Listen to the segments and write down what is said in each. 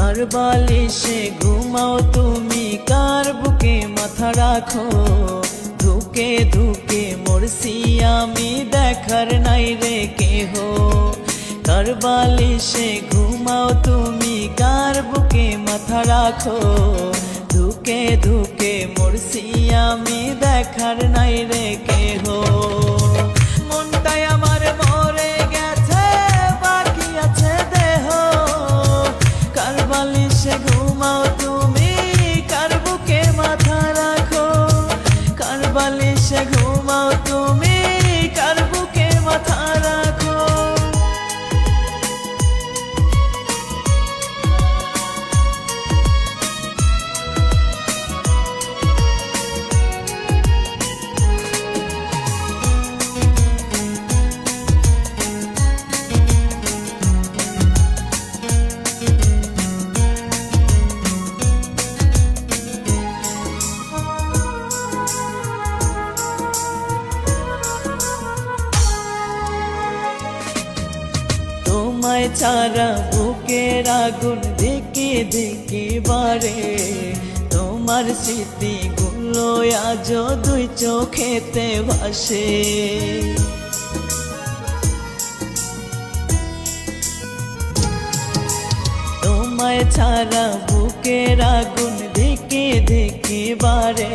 কার বালিশে ঘুমাও তুমি, কার বুকে মাথা রাখো। ধুকে ধুকে মরছি আমি, দেখার নাই রে কেহ। কার বালিশে ঘুমাও তুমি, কার বুকে মাথা রাখো। ধুকে ধুকে মরছি আমি, দেখার নাই রে কেহ। মনটাই আমার মরে গেছে, বাকি আছে দেহ। কার বালিশে ঘুমাও তুমি, কার বুকে মাথা রাখো। কার বালিশে ঘুমাও তুমি, কার বুকে মাথা রাখো। তোমায় ছাড়া বুকের আগুন দেখে দেখে বারে। তোমার স্মৃতিগুলো আজ দুই চোখেতে ভাসে। তোমায় ছাড়া বুকের আগুন দেখে দেখে বারে।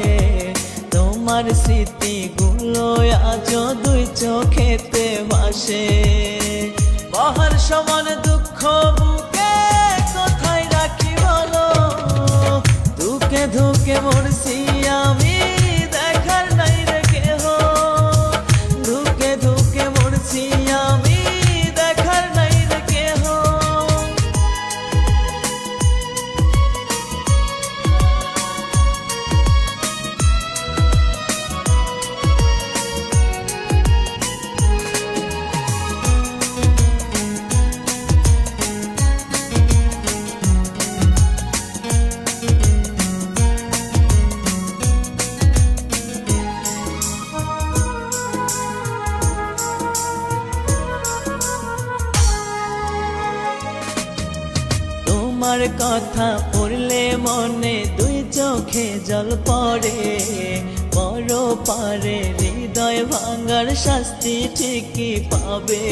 তোমার স্মৃতিগুলো আজ দুই চোখেতে ভাসে। বহার সমান দুঃখ বুকে কোথায় রাখি বলো। ধুকে ধুকে মরছি আমি, দেখার নাই রে কেহ। ধুকে ধুকে মরছি আমি, দেখার নাই রে কেহ। তোমার কথা পড়লে মনে দুই চোখে জল পড়ে। বড় পারে হৃদয় ভাঙার শাস্তি ঠিকই পাবে।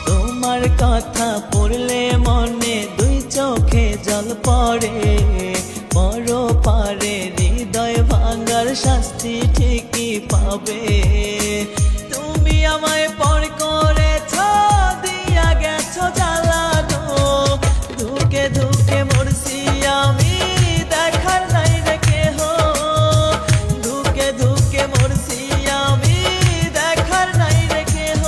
তোমার কথা পড়লে মনে দুই চোখে জল পড়ে। বড় পারে হৃদয় ভাঙার শাস্তি ঠিকই পাবে। তুমি আমায় পর করেছ, দিয়া গেছ জ্বালা গো। ধুকে ধুকে মরছি আমি, দেখার নাই রে কেহ। ধুকে ধুকে মরছি আমি, দেখার নাই রে কেহ।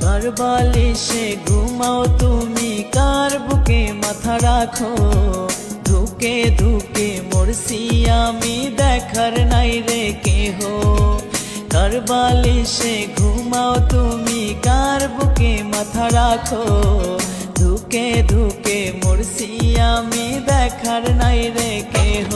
কার বালিশে ঘুমাও তুমি, কার বুকে মাথা রাখো। ধুকে ধুকে মরছি আমি, দেখার নাই রে কেহ। কার বালিশে ঘুমাও তুমি, কার বুকে মাথা রাখো। ধুকে ধুকে মরছি আমি, দেখার নাই রে কেহ।